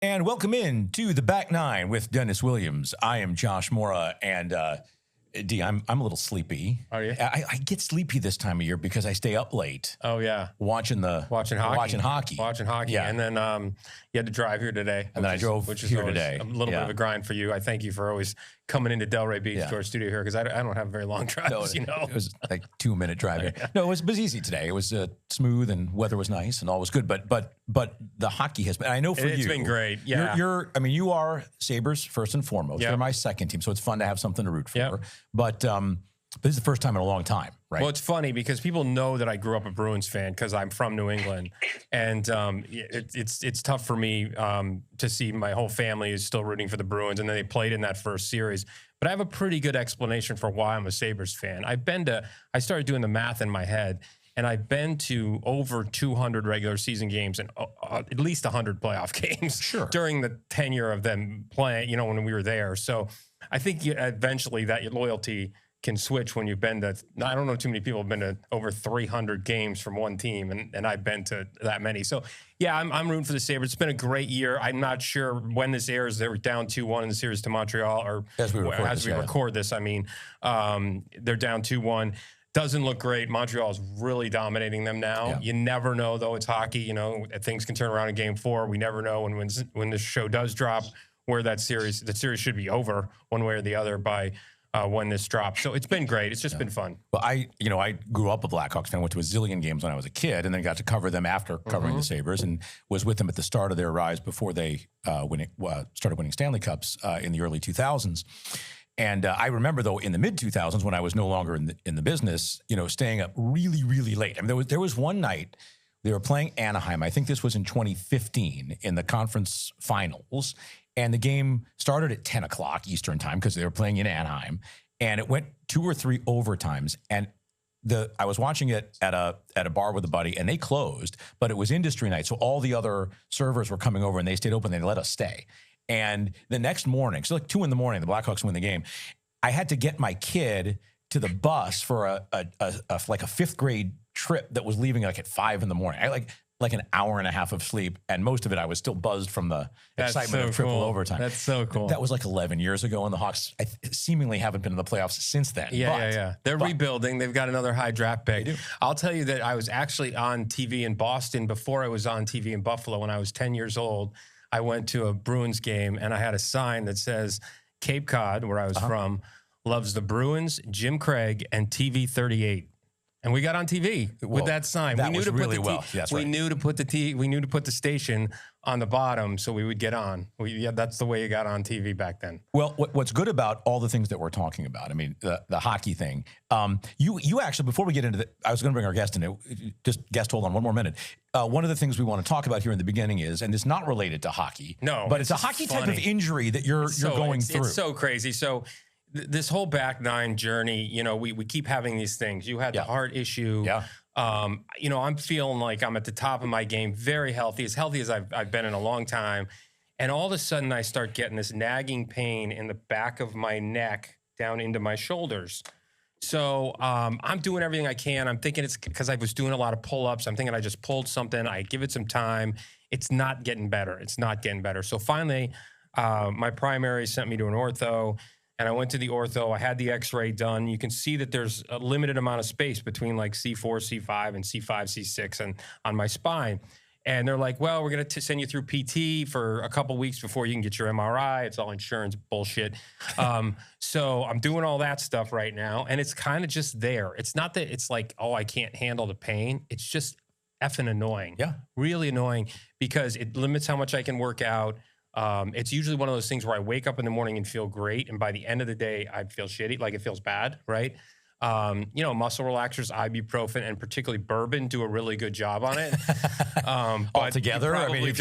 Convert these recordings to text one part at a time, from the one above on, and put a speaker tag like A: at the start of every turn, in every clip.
A: And welcome in to the Back Nine with Dennis Williams. I am Josh Mora, and D, I'm a little sleepy.
B: Are you?
A: I get sleepy this time of year because I stay up late.
B: Oh yeah,
A: watching hockey.
B: Yeah. And then you had to drive here today.
A: And then I drove here today.
B: A little bit of a grind for you. I thank you for always coming into Delray Beach to our studio here because I don't have very long drives.
A: No, it was like 2-minute drive here. No, it was easy today. It was smooth and weather was nice and all was good. But the hockey has been. I know for you,
B: it's been great. Yeah,
A: you are Sabres first and foremost. They're my second team, so it's fun to have something to root for.
B: Yep.
A: But this is the first time in a long time, right?
B: Well, it's funny because people know that I grew up a Bruins fan because I'm from New England, and it's tough for me to see my whole family is still rooting for the Bruins, and then they played in that first series. But I have a pretty good explanation for why I'm a Sabres fan. I started doing the math in my head, and I've been to over 200 regular season games and at least 100 playoff games during the tenure of them playing, when we were there. So I think eventually that your loyalty can switch when you've been to, I don't know too many people have been to over 300 games from one team, and I've been to that many. So, yeah, I'm rooting for the Sabres. It's been a great year. I'm not sure when this airs. They were down 2-1 in the series to Montreal, or as we record this, I mean, they're down 2-1. Doesn't look great. Montreal is really dominating them now. Yeah. You never know, though. It's hockey. Things can turn around in Game 4. We never know when the show does drop where the series should be over one way or the other by when this drops. So it's been great. It's just been fun.
A: Well, I grew up a Blackhawks fan, went to a zillion games when I was a kid, and then got to cover them after covering the Sabres, and was with them at the start of their rise before they started winning Stanley Cups in the early 2000s. And I remember, though, in the mid-2000s, when I was no longer in the business, staying up really, really late. I mean, there was one night they were playing Anaheim. I think this was in 2015 in the conference finals. And the game started at 10 o'clock Eastern time because they were playing in Anaheim. And it went 2 or 3 overtimes. And I was watching it at a bar with a buddy, and they closed, but it was industry night. So all the other servers were coming over, and they stayed open. They let us stay. And the next morning, so like 2 in the morning, the Blackhawks win the game. I had to get my kid to the bus for a 5th grade trip that was leaving like at 5 in the morning. I like an hour and a half of sleep, and most of it I was still buzzed from the excitement of triple overtime.
B: That's so cool.
A: That was like 11 years ago, and the Hawks seemingly haven't been in the playoffs since then.
B: Yeah. They're rebuilding. They've got another high draft pick. I'll tell you that I was actually on TV in Boston before I was on TV in Buffalo. When I was 10 years old, I went to a Bruins game, and I had a sign that says Cape Cod, where I was from, loves the Bruins, Jim Craig, and TV 38. And we got on TV with that sign.
A: We knew to put
B: the station on the bottom so we would get on. That's the way you got on TV back then.
A: Well, what's good about all the things that we're talking about, I mean, the hockey thing, you actually, before we get into I was going to bring our guest in. Hold on one more minute. One of the things we want to talk about here in the beginning is, and it's not related to hockey, but it's a hockey type of injury that you're going through.
B: It's so crazy. So this whole back nine journey, we keep having these things. You had the heart issue.
A: Yeah.
B: I'm feeling like I'm at the top of my game, very healthy as I've been in a long time. And all of a sudden I start getting this nagging pain in the back of my neck down into my shoulders. So I'm doing everything I can. I'm thinking it's because I was doing a lot of pull-ups. I'm thinking I just pulled something. I give it some time. It's not getting better. So finally, my primary sent me to an ortho. And I went to the ortho. I had the x-ray done. You can see that there's a limited amount of space between like C4, C5, and C5, C6 and on my spine. And they're like, well, we're going to send you through PT for a couple weeks before you can get your MRI. It's all insurance bullshit. So I'm doing all that stuff right now. And it's kind of just there. It's not that it's like, oh, I can't handle the pain. It's just effing annoying.
A: Yeah.
B: Really annoying because it limits how much I can work out. It's usually one of those things where I wake up in the morning and feel great. And by the end of the day, I feel shitty, like it feels bad, right? Muscle relaxers, ibuprofen, and particularly bourbon do a really good job on it.
A: All together?
B: You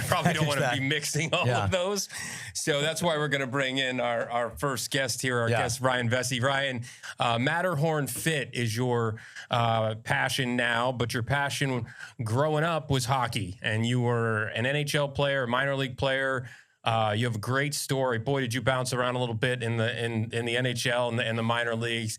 B: probably don't want to be mixing all of those. So that's why we're going to bring in our first guest here, our guest, Ryan Vesce. Ryan, Matterhorn Fit is your passion now, but your passion growing up was hockey, and you were an NHL player, a minor league player. You have a great story. Boy, did you bounce around a little bit in the NHL and the minor leagues.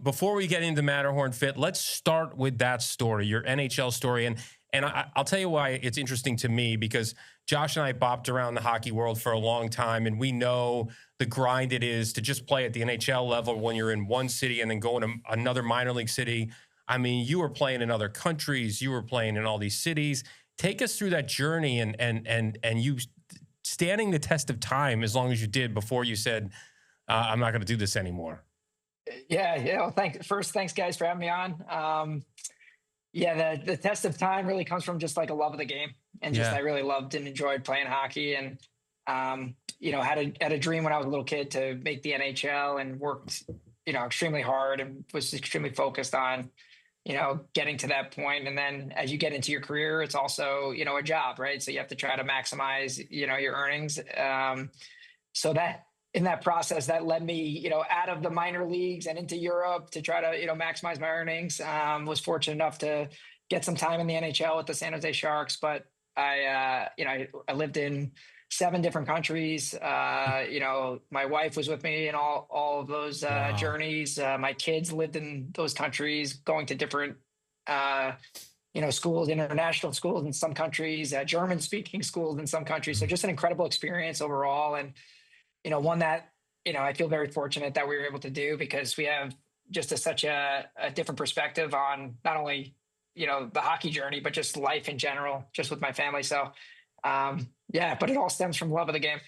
B: Before we get into Matterhorn Fit, let's start with that story, your NHL story. And I'll tell you why it's interesting to me, because Josh and I bopped around the hockey world for a long time, and we know the grind it is to just play at the NHL level when you're in one city and then go to another minor league city. I mean, you were playing in other countries, you were playing in all these cities. Take us through that journey and you standing the test of time as long as you did before you said, I'm not going to do this anymore.
C: Yeah. Well, thanks guys for having me on. The test of time really comes from just like a love of the game, and just I really loved and enjoyed playing hockey, and had a dream when I was a little kid to make the NHL, and worked extremely hard and was extremely focused on getting to that point. And then as you get into your career, it's also a job, right? So you have to try to maximize your earnings. So that in that process, that led me out of the minor leagues and into Europe to try to maximize my earnings. Was fortunate enough to get some time in the NHL with the San Jose Sharks, but I lived in 7 different countries. My wife was with me in all of those journeys. My kids lived in those countries, going to different schools, international schools in some countries, German speaking schools in some countries. So just an incredible experience overall. And one that, I feel very fortunate that we were able to do, because we have just such a different perspective on not only, the hockey journey, but just life in general, just with my family. So, but it all stems from love of the game.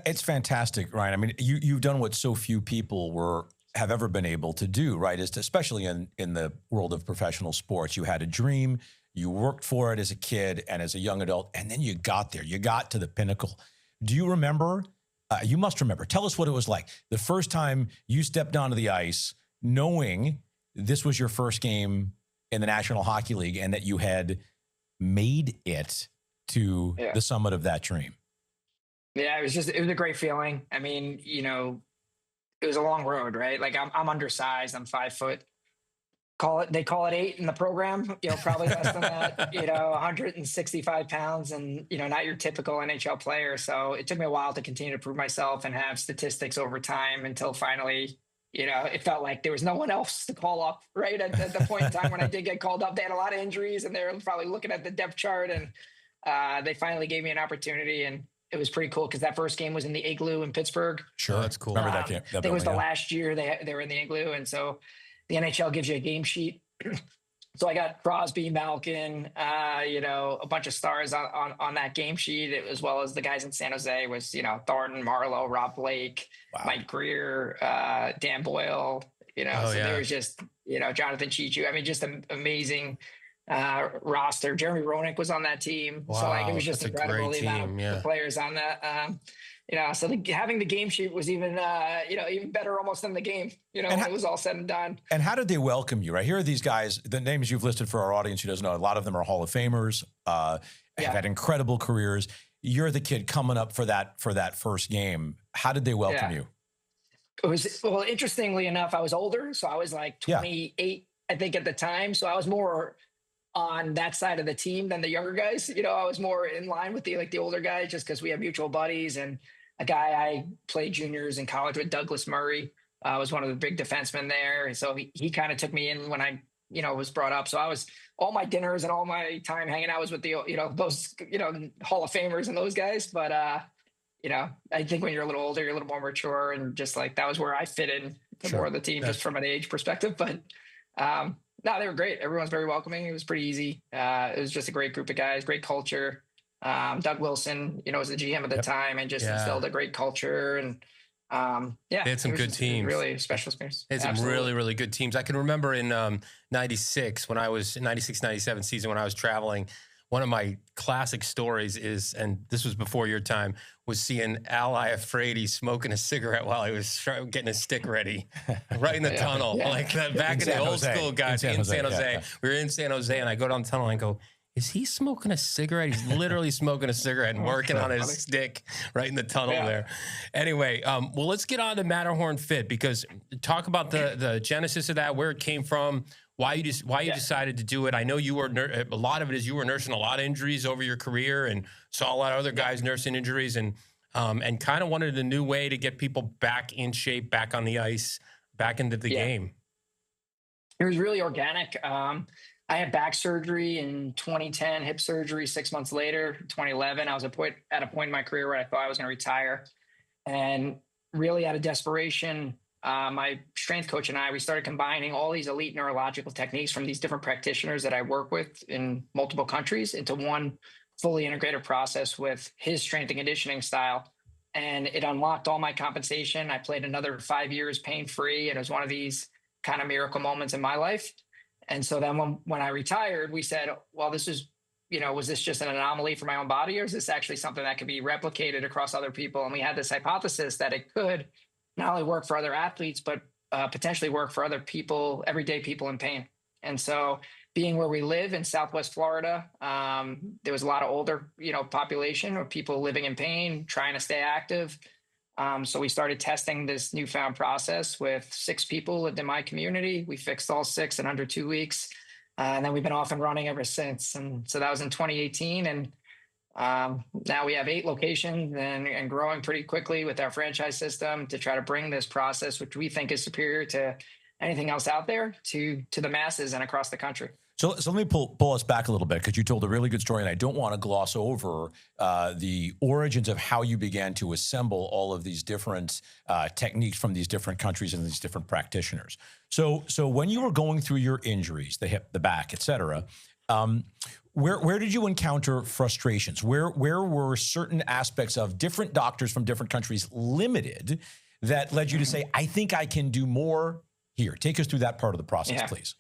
A: It's fantastic, Ryan. I mean, you've done what so few people have ever been able to do, right? Especially in the world of professional sports. You had a dream, you worked for it as a kid and as a young adult, and then you got there. You got to the pinnacle. Do you remember? You must remember. Tell us what it was like the first time you stepped onto the ice, knowing this was your first game in the National Hockey League and that you had made it to the summit of that dream.
C: Yeah, it was a great feeling. I mean, it was a long road, right? Like I'm undersized. I'm 5 foot. They call it 8 in the program, probably less than that, 165 pounds, and, not your typical NHL player. So it took me a while to continue to prove myself and have statistics over time until finally, it felt like there was no one else to call up, right? At the point in time when I did get called up, they had a lot of injuries, and they were probably looking at the depth chart, and they finally gave me an opportunity. And it was pretty cool because that first game was in the Igloo in Pittsburgh.
A: Sure. That's cool. Remember that game?
C: I think it was the last year they were in the Igloo. And so the NHL gives you a game sheet. So I got Crosby, Malkin, a bunch of stars on that game sheet, as well as the guys in San Jose was, Thornton, Marlowe, Rob Blake, Mike Greer, Dan Boyle, there was just, Jonathan Chichu. I mean, just an amazing roster. Jeremy Roenick was on that team.
B: Wow,
C: so it was just incredible the amount of the players on that. So having the game sheet was even better almost than the game, when it was all said and done.
A: And how did they welcome you, right? Here are these guys, the names you've listed for our audience who doesn't know, a lot of them are Hall of Famers, have had incredible careers. You're the kid coming up for that first game. How did they welcome you?
C: It was, well, interestingly enough, I was older. So I was like 28, I think at the time. So I was more on that side of the team than the younger guys. I was more in line with the older guys, just because we have mutual buddies. And a guy I played juniors in college with, Douglas Murray, was one of the big defensemen there. And so he kind of took me in when I, was brought up. So I was, all my dinners and all my time hanging out was with those, Hall of Famers and those guys. But, I think when you're a little older, you're a little more mature, and just like, that was where I fit in to more of the team, just from an age perspective. But, no, they were great. Everyone's very welcoming. It was pretty easy. It was just a great group of guys, great culture. Doug Wilson, was the GM at the time, and just instilled a great culture. And they
B: had some good teams.
C: Really special experience.
B: They had some really, really good teams. I can remember in 96, when I was 96, 97 season, when I was traveling, one of my classic stories is, and this was before your time, was seeing Al Iafrate smoking a cigarette while he was getting his stick ready, right in the tunnel, like that, back in the old school guys in San Jose. We were in San Jose, and I go down the tunnel and go, is he smoking a cigarette? He's literally smoking a cigarette and working on his stick right in the tunnel there. Anyway, well, let's get on to Matterhorn Fit, because talk about the genesis of that, where it came from, why you decided to do it. I know you were a lot of it is you were nursing a lot of injuries over your career, and saw a lot of other guys nursing injuries, and kind of wanted a new way to get people back in shape, back on the ice, back into the game.
C: It was really organic. I had back surgery in 2010, hip surgery 6 months later, 2011. I was at a point in my career where I thought I was going to retire. And really out of desperation, my strength coach and we started combining all these elite neurological techniques from these different practitioners that I work with in multiple countries into one fully integrated process with his strength and conditioning style. And it unlocked all my compensation. I played another 5 years pain-free. And it was one of these kind of miracle moments in my life. And so then when I retired, we said, well, this is, was this just an anomaly for my own body, or is this actually something that could be replicated across other people? And we had this hypothesis that it could not only work for other athletes, but potentially work for other people, everyday people in pain. And so being where we live in Southwest Florida, there was a lot of older, population or people living in pain, trying to stay active. So we started testing this newfound process with 6 people lived in my community. We fixed all 6 in under 2 weeks. And then we've been off and running ever since. And so that was in 2018. And now we have 8 locations and growing pretty quickly with our franchise system to try to bring this process, which we think is superior to anything else out there, to the masses and across the country.
A: So let me pull us back a little bit, because you told a really good story, and I don't want to gloss over the origins of how you began to assemble all of these different techniques from these different countries and these different practitioners. So when you were going through your injuries, the hip, the back, et cetera, where did you encounter frustrations? Where were certain aspects of different doctors from different countries limited that led you to say, I think I can do more here? Take us through that part of the process, please.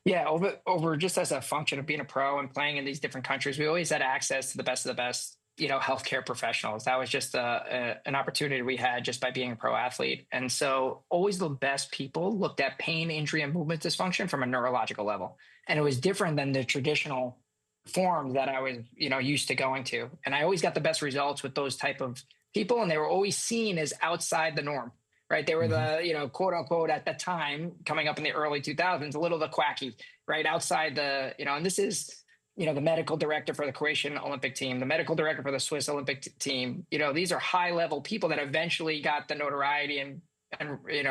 C: Yeah, over just as a function of being a pro and playing in these different countries, we always had access to the best of the best, healthcare professionals. That was just an opportunity we had just by being a pro athlete. And so always the best people looked at pain, injury, and movement dysfunction from a neurological level. And it was different than the traditional forms that I was, used to going to. And I always got the best results with those type of people. And they were always seen as outside the norm. Right. They were the, quote unquote, at the time coming up in the early 2000s, a little the quacky, right, outside the, and this is, the medical director for the Croatian Olympic team, the medical director for the Swiss Olympic team. These are high level people that eventually got the notoriety and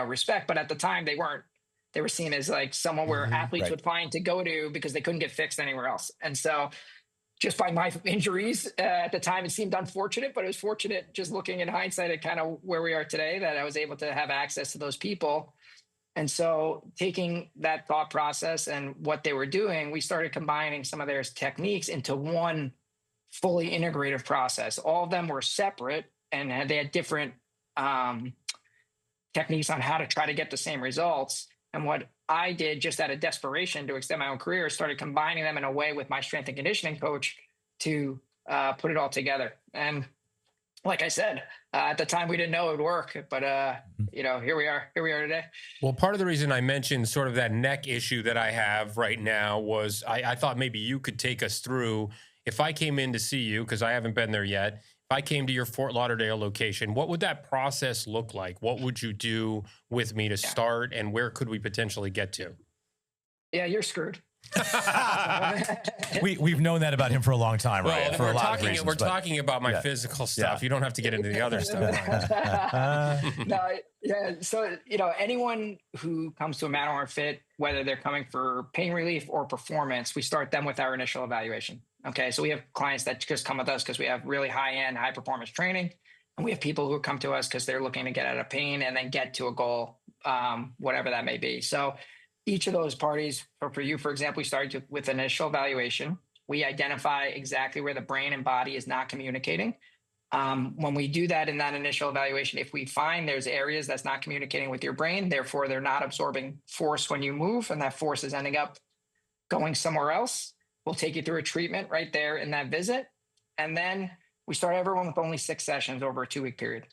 C: respect. But at the time they weren't. They were seen as like someone where athletes would find to go to because they couldn't get fixed anywhere else. And so just by my injuries at the time, it seemed unfortunate, but it was fortunate just looking in hindsight at kind of where we are today that I was able to have access to those people. And so taking that thought process and what they were doing, we started combining some of their techniques into one fully integrative process. All of them were separate and they had different techniques on how to try to get the same results. And what I did just out of desperation to extend my own career, started combining them in a way with my strength and conditioning coach to put it all together. And like I said, at the time we didn't know it would work, but here we are today.
B: Well, part of the reason I mentioned sort of that neck issue that I have right now was I thought maybe you could take us through, if I came in to see you, because I haven't been there yet, if I came to your Fort Lauderdale location, what would that process look like? What would you do with me to start, and where could we potentially get to?
C: Yeah, you're screwed.
A: We've known that about him for a long time, right?
B: Well,
A: for a lot of reasons,
B: we're talking about my physical stuff. You don't have to get into the other stuff.
C: So, anyone who comes to a Matterhorn Fit, whether they're coming for pain relief or performance, we start them with our initial evaluation. Okay. So we have clients that just come with us because we have really high-end, high-performance training. And we have people who come to us because they're looking to get out of pain and then get to a goal, whatever that may be. So each of those parties, for you, for example, we started with initial evaluation. We identify exactly where the brain and body is not communicating. When we do that in that initial evaluation, if we find there's areas that's not communicating with your brain, therefore they're not absorbing force when you move, and that force is ending up going somewhere else, we'll take you through a treatment right there in that visit. And then we start everyone with only 6 sessions over a 2-week period.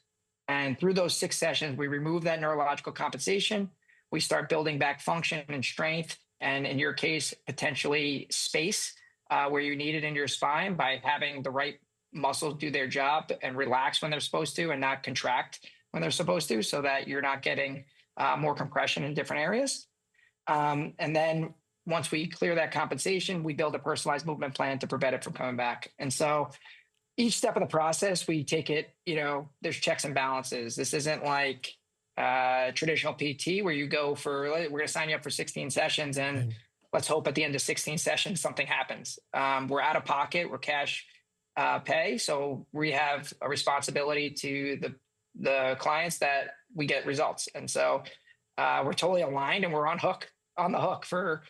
C: And through those 6 sessions, we remove that neurological compensation. We start building back function and strength, and in your case, potentially space where you need it in your spine by having the right muscles do their job and relax when they're supposed to and not contract when they're supposed to, so that you're not getting more compression in different areas. And then once we clear that compensation, we build a personalized movement plan to prevent it from coming back. And so each step of the process, we take it, there's checks and balances. This isn't like traditional PT where you go for, we're going to sign you up for 16 sessions and let's hope at the end of 16 sessions, something happens. We're out of pocket, we're cash pay. So we have a responsibility to the clients that we get results. And so we're totally aligned, and we're on the hook for,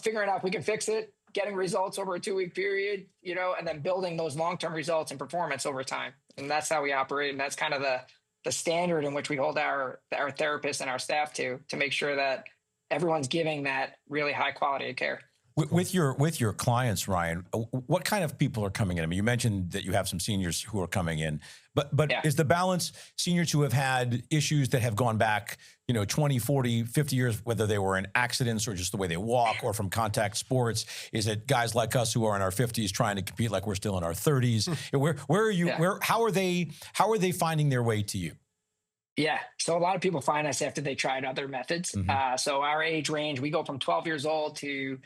C: figuring out if we can fix it, getting results over a 2-week period, and then building those long-term results and performance over time. And that's how we operate. And that's kind of the standard in which we hold our therapists and our staff to make sure that everyone's giving that really high quality of care.
A: With your clients, Ryan, what kind of people are coming in? I mean, you mentioned that you have some seniors who are coming in, but
C: Yeah.
A: Is the balance seniors who have had issues that have gone back, 20, 40, 50 years, whether they were in accidents or just the way they walk or from contact sports? Is it guys like us who are in our 50s trying to compete like we're still in our 30s? Where are you?
C: Yeah.
A: How are they finding their way to you?
C: Yeah. So a lot of people find us after they tried other methods. So our age range, we go from 12 years old to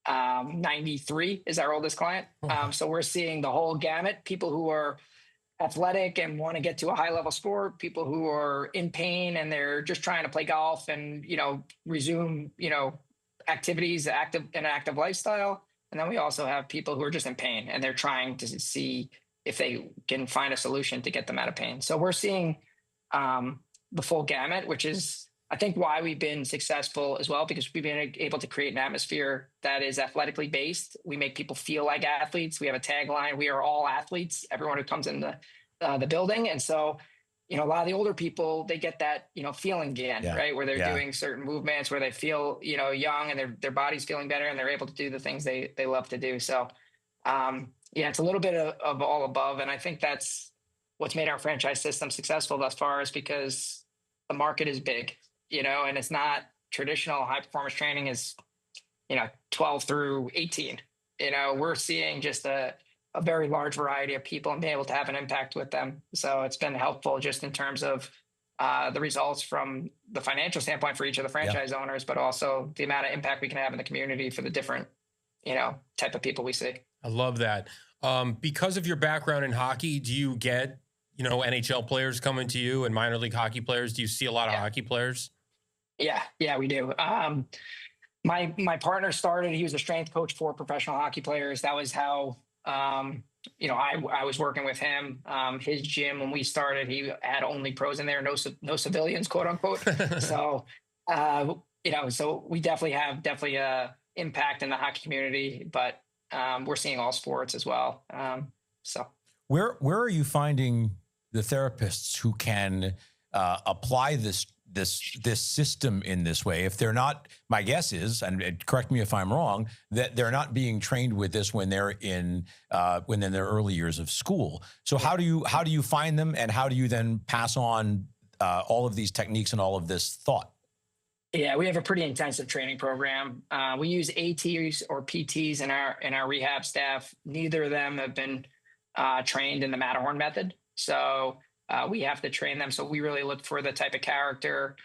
C: 93 is our oldest client. So we're seeing the whole gamut, people who are athletic and want to get to a high level sport, people who are in pain and they're just trying to play golf and, resume, activities, an active lifestyle. And then we also have people who are just in pain and they're trying to see if they can find a solution to get them out of pain. So we're seeing the full gamut, which is, I think, why we've been successful as well, because we've been able to create an atmosphere that is athletically based. We make people feel like athletes. We have a tagline: "We are all athletes." Everyone who comes in the building, and so a lot of the older people, they get that feeling again, right, where they're doing certain movements where they feel young and their body's feeling better and they're able to do the things they love to do. So it's a little bit of all above, and I think that's what's made our franchise system successful thus far, is because the market is big. And it's not traditional. High performance training is, 12 through 18. We're seeing just a very large variety of people and being able to have an impact with them. So it's been helpful just in terms of the results from the financial standpoint for each of the franchise owners, but also the amount of impact we can have in the community for the different, type of people we see.
B: I love that. Because of your background in hockey, do you get, NHL players coming to you and minor league hockey players? Do you see a lot of hockey players?
C: Yeah, we do. My partner started, he was a strength coach for professional hockey players. That was how, I was working with him. His gym, when we started, he had only pros in there, no civilians, quote unquote. So, so we definitely have a impact in the hockey community, but we're seeing all sports as well. So
A: where are you finding the therapists who can apply this system in this way? If they're not, my guess is, and correct me if I'm wrong, that they're not being trained with this when they're in their early years of school. So how do you find them, and how do you then pass on all of these techniques and all of this thought?
C: Yeah, we have a pretty intensive training program. We use ATs or PTs in our rehab staff. Neither of them have been trained in the Matterhorn method. So we have to train them. So we really look for the type of character,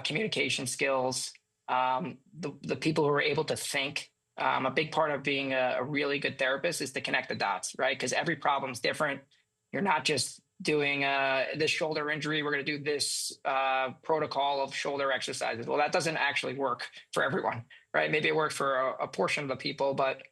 C: communication skills, the people who are able to think. A big part of being a really good therapist is to connect the dots, right? Because every problem's different. You're not just doing this shoulder injury, we're going to do this protocol of shoulder exercises. Well, that doesn't actually work for everyone, right? Maybe it works for a portion of the people, but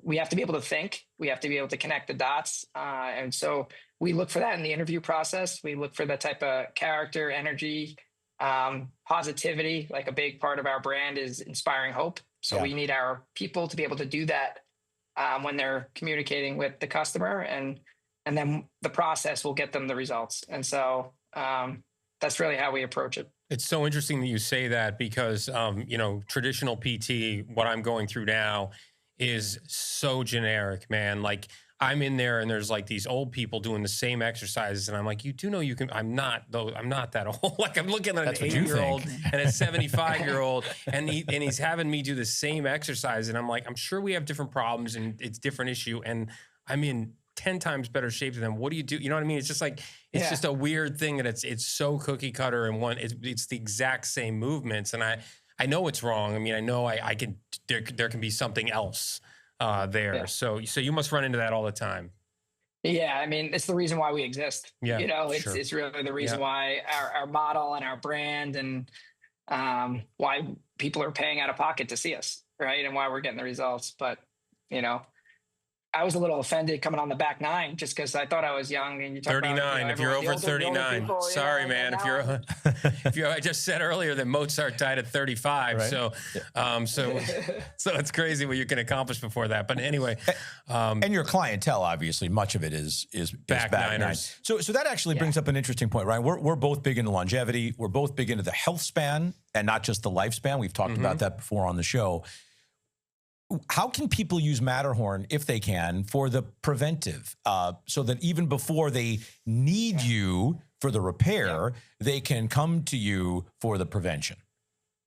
C: we have to be able to think. We have to be able to connect the dots. And so we look for that in the interview process. We look for that type of character, energy, positivity. Like a big part of our brand is inspiring hope. So we need our people to be able to do that when they're communicating with the customer, and then the process will get them the results. And so that's really how we approach it.
B: It's so interesting that you say that, because, traditional PT, what I'm going through now, is so generic, man. Like, I'm in there and there's like these old people doing the same exercises, and I'm like, you do know you can. I'm not that old. Like, I'm looking at an 80-year-old and a 75-year-old, and he's having me do the same exercise, and I'm like, I'm sure we have different problems and it's different issue, and I'm in 10 times better shape than them. What do you do? You know what I mean? It's just like, it's just a weird thing that it's so cookie cutter, and it's the exact same movements, and I know it's wrong. I mean, I know there can be something else there. Yeah. So you must run into that all the time.
C: Yeah. I mean, it's the reason why we exist.
B: Yeah.
C: It's really the reason why our model and our brand and why people are paying out of pocket to see us. right? And why we're getting the results. But, you know, I was a little offended coming on the back nine just because I thought I was young. And you talk
B: 39.
C: about,
B: If you're over
C: the
B: 39,
C: people,
B: sorry,
C: and
B: man.
C: now
B: If you, I just said earlier that Mozart died at 35.
A: Right.
B: So, so it's crazy what you can accomplish before that. But anyway,
A: and your clientele, obviously, much of it is
B: Back
A: back nine.
B: niners.
A: So that actually brings up an interesting point, right? We're both big into longevity. We're both big into the health span and not just the lifespan. We've talked about that before on the show. How can people use Matterhorn, if they can, for the preventive, so that even before they need you for the repair, they can come to you for the prevention?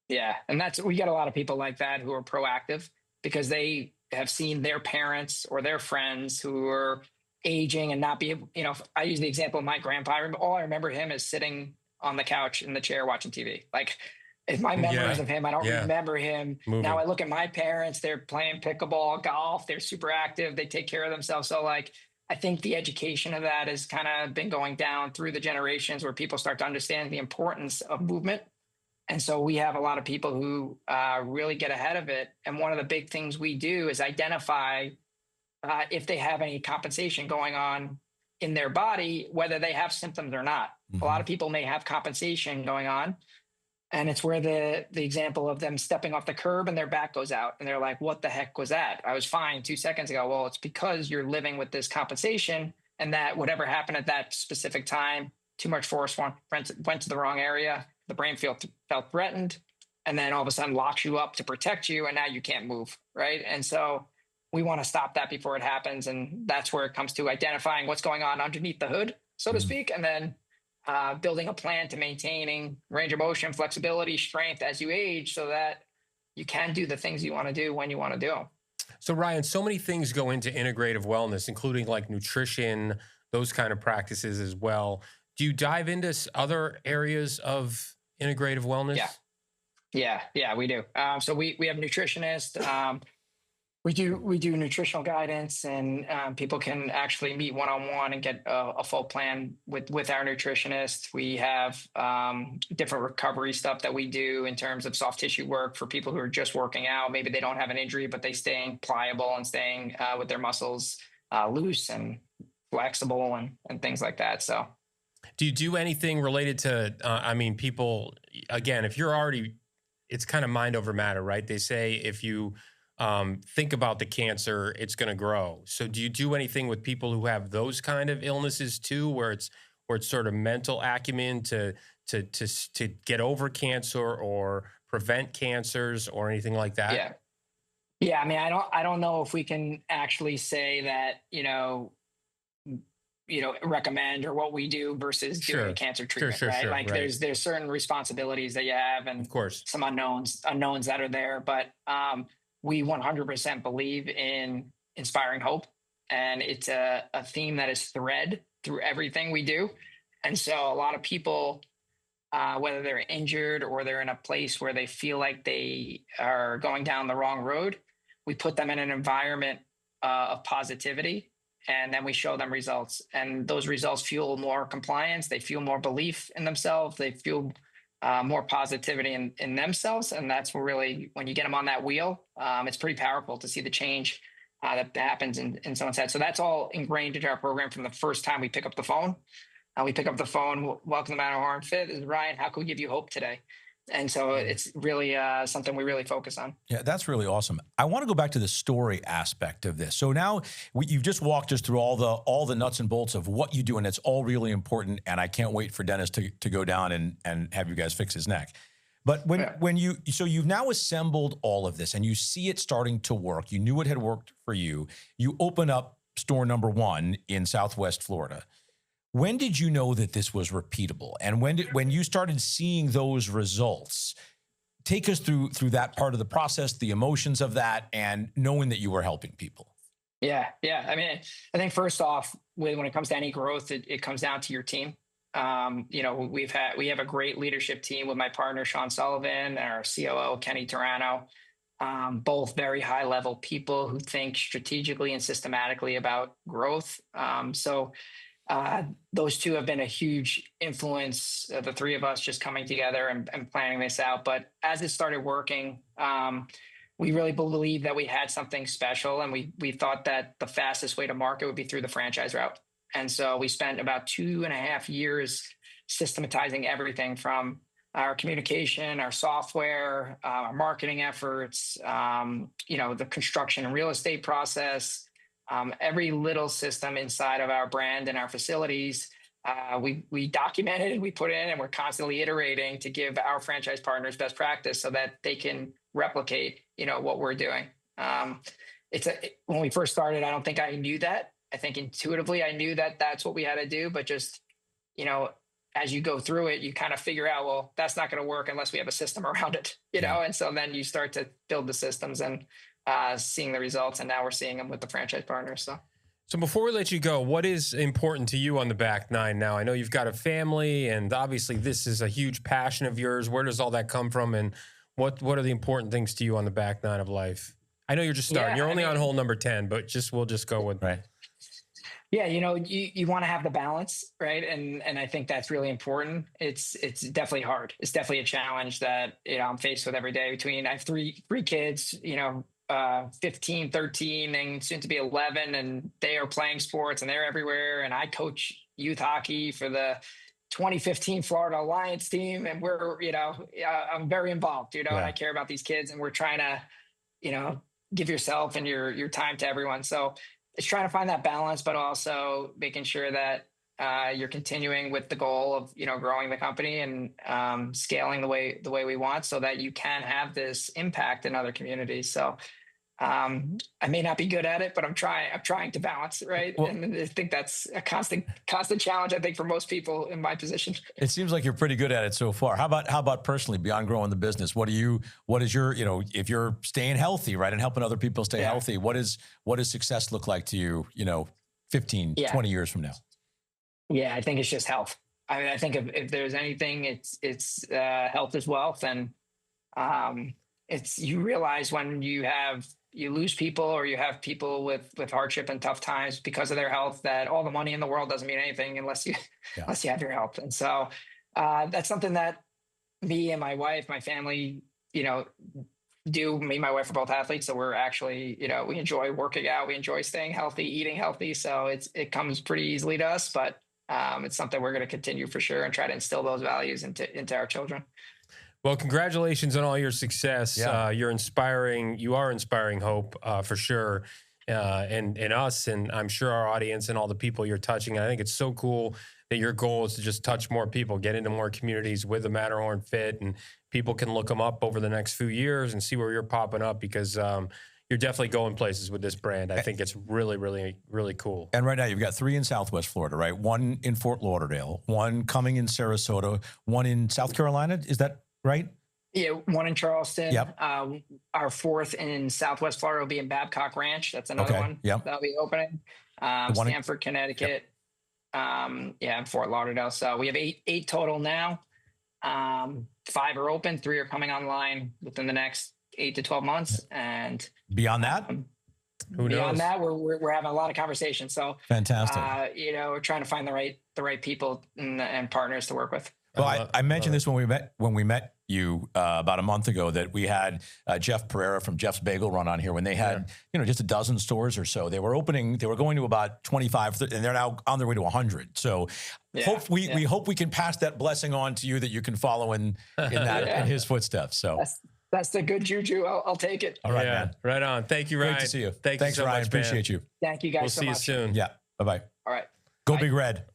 C: Yeah. And we got a lot of people like that who are proactive because they have seen their parents or their friends who are aging and not be able, I use the example of my grandpa. All I remember him is sitting on the couch in the chair watching TV. Like, if my memories of him, I don't remember him.
B: Moving.
C: Now I look at my parents, they're playing pickleball, golf, they're super active, they take care of themselves. So like, I think the education of that has kind of been going down through the generations where people start to understand the importance of movement. And so we have a lot of people who really get ahead of it. And one of the big things we do is identify if they have any compensation going on in their body, whether they have symptoms or not. A lot of people may have compensation going on. And it's where the example of them stepping off the curb and their back goes out. And they're like, what the heck was that? I was fine 2 seconds ago. Well, it's because you're living with this compensation and that whatever happened at that specific time, too much force went to the wrong area. The brain felt threatened. And then all of a sudden locks you up to protect you. And now you can't move, right? And so we want to stop that before it happens. And that's where it comes to identifying what's going on underneath the hood, so to speak. And then building a plan to maintaining range of motion, flexibility, strength as you age so that you can do the things you want to do when you want to do them.
B: So Ryan, so many things go into integrative wellness, including like nutrition, those kind of practices as well. Do you dive into other areas of integrative wellness?
C: Yeah, we do. So we have nutritionists. We do nutritional guidance, and people can actually meet one-on-one and get a full plan with our nutritionist. We have different recovery stuff that we do in terms of soft tissue work for people who are just working out. Maybe they don't have an injury, but they staying pliable and staying with their muscles loose and flexible and things like that. So,
B: do you do anything related to? People, again, if you're already, it's kind of mind over matter, right? They say if you think about the cancer, it's going to grow. So do you do anything with people who have those kind of illnesses too, where it's sort of mental acumen to get over cancer or prevent cancers or anything like that?
C: Yeah. I mean, I don't know if we can actually say that, recommend or what we do versus doing cancer treatment, right? Like there's certain responsibilities that you have and
B: of course
C: some unknowns that are there, but we 100% believe in inspiring hope. And it's a theme that is thread through everything we do. And so a lot of people, whether they're injured or they're in a place where they feel like they are going down the wrong road, we put them in an environment of positivity, and then we show them results. And those results fuel more compliance. They fuel more belief in themselves. They fuel more positivity in themselves. And that's really, when you get them on that wheel, it's pretty powerful to see the change that happens in someone's head. So that's all ingrained into our program from the first time we pick up the phone. We pick up the phone, welcome to Matterhorn Fit. This is Ryan. How can we give you hope today? And so it's really something we really focus on.
A: Yeah, that's really awesome. I want to go back to the story aspect of this. So now you've just walked us through all the nuts and bolts of what you do, and it's all really important. And I can't wait for Dennis to go down and have you guys fix his neck. But so you've now assembled all of this and you see it starting to work. You knew it had worked for you. You open up store number 1 in Southwest Florida. When did you know that this was repeatable? And when you started seeing those results, take us through that part of the process, the emotions of that, and knowing that you were helping people.
C: Yeah. I mean, I think first off, when it comes to any growth, it comes down to your team. We have a great leadership team with my partner, Sean Sullivan, and our COO, Kenny Turano, both very high level people who think strategically and systematically about growth. Those two have been a huge influence, the three of us just coming together and planning this out. But as it started working, we really believed that we had something special, and we thought that the fastest way to market would be through the franchise route. And so we spent about 2.5 years systematizing everything from our communication, our software, our marketing efforts, the construction and real estate process, every little system inside of our brand and our facilities. We documented and we put in, and we're constantly iterating to give our franchise partners best practice so that they can replicate, what we're doing. When we first started, I don't think I knew that. I think intuitively I knew that that's what we had to do, but just, as you go through it, you kind of figure out, well, that's not going to work unless we have a system around it, And so then you start to build the systems and seeing the results. And now we're seeing them with the franchise partners.
B: So before we let you go, what is important to you on the back nine now? I know you've got a family, and obviously this is a huge passion of yours. Where does all that come from? And what are the important things to you on the back nine of life? I know you're just starting. You're only on hole number 10, but we'll just go with
A: right.
C: Yeah, you want to have the balance, right? And I think that's really important. It's definitely hard. It's definitely a challenge that I'm faced with every day. I have three kids, 15, 13, and soon to be 11, and they are playing sports and they're everywhere. And I coach youth hockey for the 2015 Florida Alliance team, and we're I'm very involved, and I care about these kids, and we're trying to give yourself and your time to everyone. So it's trying to find that balance, but also making sure that you're continuing with the goal of growing the company and scaling the way we want, so that you can have this impact in other communities. So I may not be good at it, but I'm trying to balance, right? Well, and I think that's a constant challenge, I think, for most people in my position.
A: It seems like you're pretty good at it so far. How about personally, beyond growing the business? What is your, if you're staying healthy, right, and helping other people stay healthy, what does success look like to you, 15, 20 years from now?
C: Yeah, I think it's just health. I mean, I think if there's anything, it's health is wealth. And you realize when you lose people, or you have people with hardship and tough times because of their health, that all the money in the world doesn't mean anything unless you have your health. And so that's something that me and my wife, my family, do. Me and my wife are both athletes, so we're actually, we enjoy working out, we enjoy staying healthy, eating healthy. So it comes pretty easily to us, but it's something we're going to continue for sure and try to instill those values into our children.
B: Well, congratulations on all your success.
A: Yeah.
B: You are inspiring hope for sure. And us, and I'm sure our audience and all the people you're touching. And I think it's so cool that your goal is to just touch more people, get into more communities with the Matterhorn Fit, and people can look them up over the next few years and see where you're popping up, because you're definitely going places with this brand. I think it's really, really, really cool.
A: And right now you've got 3 in Southwest Florida, right? 1 in Fort Lauderdale, 1 coming in Sarasota, 1 in South Carolina. Is that right?
C: Yeah, 1 in Charleston.
A: Yep.
C: Our 4th in Southwest Florida will be in Babcock Ranch. That's another one.
A: Yep.
C: That'll be opening. Stamford, Connecticut. Yep. And Fort Lauderdale. So we have 8 total now. 5 are open. 3 are coming online within the next 8 to 12 months. And
A: beyond that,
B: who knows?
C: Beyond that, we're having a lot of conversations. So
A: fantastic.
C: We're trying to find the right people and partners to work with.
A: Well, I mentioned this when we met you about a month ago, that we had Jeff Pereira from Jeff's Bagel Run on here when they had just a dozen stores or so. They were going to about 25, and they're now on their way to 100. So we hope we can pass that blessing on to you, that you can follow in his footsteps. So
C: that's the good juju. I'll take it.
A: All right, man.
B: Right on. Thank you, Ryan.
A: Great to see you.
B: Thanks
A: you so
B: Ryan.
A: Much,
B: Appreciate
A: you.
C: Thank you guys
B: we'll
C: so
B: much.
C: much.
B: See you soon.
A: Yeah. Bye-bye.
C: All right.
A: Go Big Red.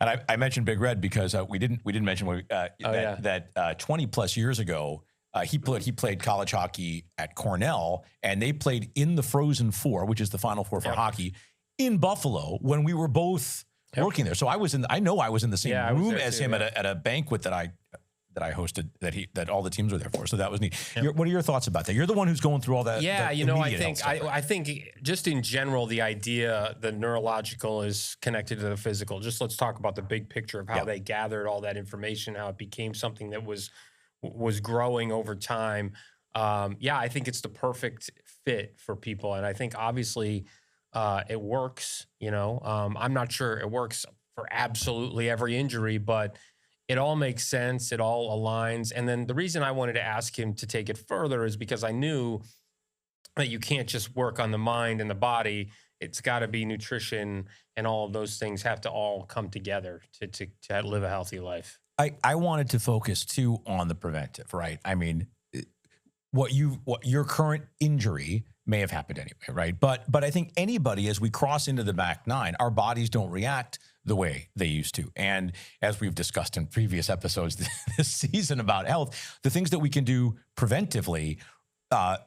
A: And I mentioned Big Red because we didn't mention that 20 plus years ago, he played college hockey at Cornell, and they played in the Frozen Four, which is the Final Four for hockey, in Buffalo when we were both working there. So I was in the same room as him at a banquet that I hosted, that all the teams were there for. So that was neat.
B: Yep.
A: What are your thoughts about that? You're the one who's going through all that.
B: Yeah, I think just in general, the idea that neurological is connected to the physical. Just let's talk about the big picture of how they gathered all that information, how it became something that was growing over time. I think it's the perfect fit for people, and I think obviously it works. I'm not sure it works for absolutely every injury, but it all makes sense. It all aligns. And then the reason I wanted to ask him to take it further is because I knew that you can't just work on the mind and the body. It's got to be nutrition, and all of those things have to all come together to live a healthy life.
A: I wanted to focus too on the preventive, right? I mean, what your current injury may have happened anyway, right? But I think anybody, as we cross into the back nine, our bodies don't react the way they used to. And as we've discussed in previous episodes this season about health, the things that we can do preventively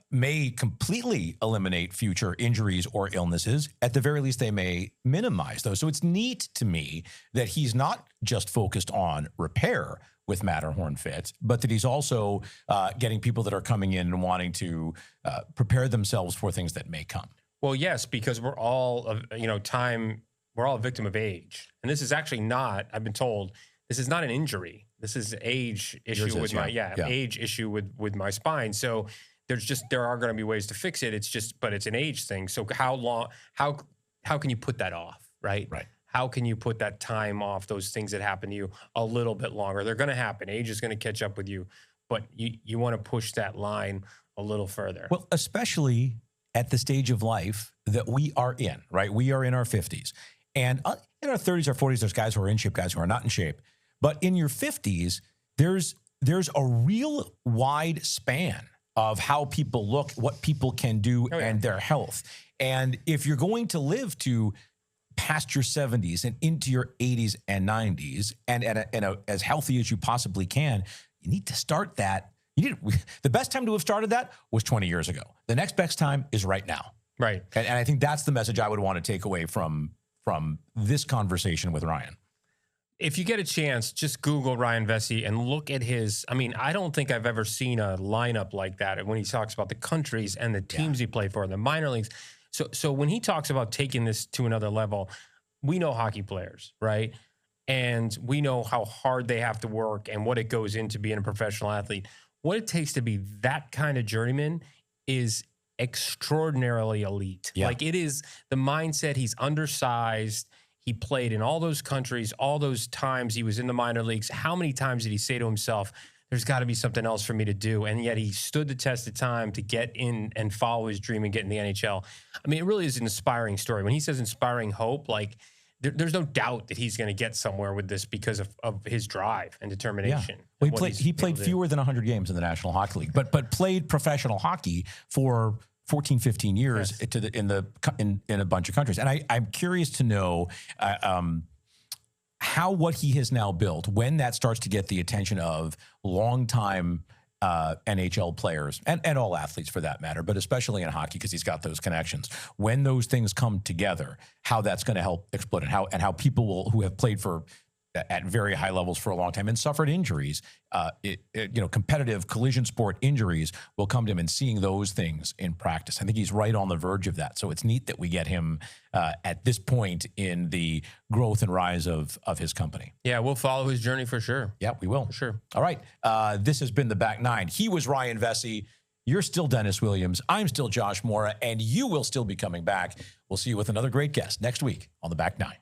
A: may completely eliminate future injuries or illnesses. At the very least, they may minimize those. So it's neat to me that he's not just focused on repair with Matterhorn Fit, but that he's also getting people that are coming in and wanting to prepare themselves for things that may come.
B: Well, yes, because we're all, we're all a victim of age. And this is actually not, I've been told, this is not an injury. This is age issue age issue with my spine. So there are going to be ways to fix it. But it's an age thing. So how can you put that off, right?
A: Right.
B: How can you put that time off, those things that happen to you, a little bit longer? They're going to happen. Age is going to catch up with you, but you want to push that line a little further.
A: Well, especially at the stage of life that we are in, right? We are in our 50s. And in our 30s or 40s, there's guys who are in shape, guys who are not in shape. But in your 50s, there's a real wide span of how people look, what people can do, and their health. And if you're going to live to past your 70s and into your 80s and 90s and as healthy as you possibly can, you need to start that. The best time to have started that was 20 years ago. The next best time is right now.
B: Right.
A: And I think that's the message I would want to take away from this conversation with Ryan.
B: If you get a chance, just Google Ryan Vesce and look at his, I don't think I've ever seen a lineup like that when he talks about the countries and the teams he played for, the minor leagues. So when he talks about taking this to another level, we know hockey players, right? And we know how hard they have to work and what it goes into being a professional athlete. What it takes to be that kind of journeyman is extraordinarily elite.
A: Yeah.
B: Like, it is the mindset. He's undersized. He played in all those countries, all those times he was in the minor leagues. How many times did he say to himself, there's got to be something else for me to do? And yet he stood the test of time to get in and follow his dream and get in the NHL. It really is an inspiring story. When he says inspiring hope, like, there's no doubt that he's going to get somewhere with this because of his drive and determination.
A: Yeah. Well, he played fewer than 100 games in the National Hockey League, but played professional hockey for 14, 15 years in a bunch of countries. And I'm curious to know how what he has now built, when that starts to get the attention of longtime NHL players and all athletes for that matter, but especially in hockey because he's got those connections. When those things come together, how that's going to help explode and how people who have played at very high levels for a long time and suffered injuries, competitive collision sport injuries will come to him, and seeing those things in practice. I think he's right on the verge of that. So it's neat that we get him at this point in the growth and rise of his company.
B: Yeah, we'll follow his journey for sure.
A: Yeah, we will.
B: For sure.
A: All right. This has been the Back Nine. He was Ryan Vesce. You're still Dennis Williams. I'm still Josh Mora, and you will still be coming back. We'll see you with another great guest next week on the Back Nine.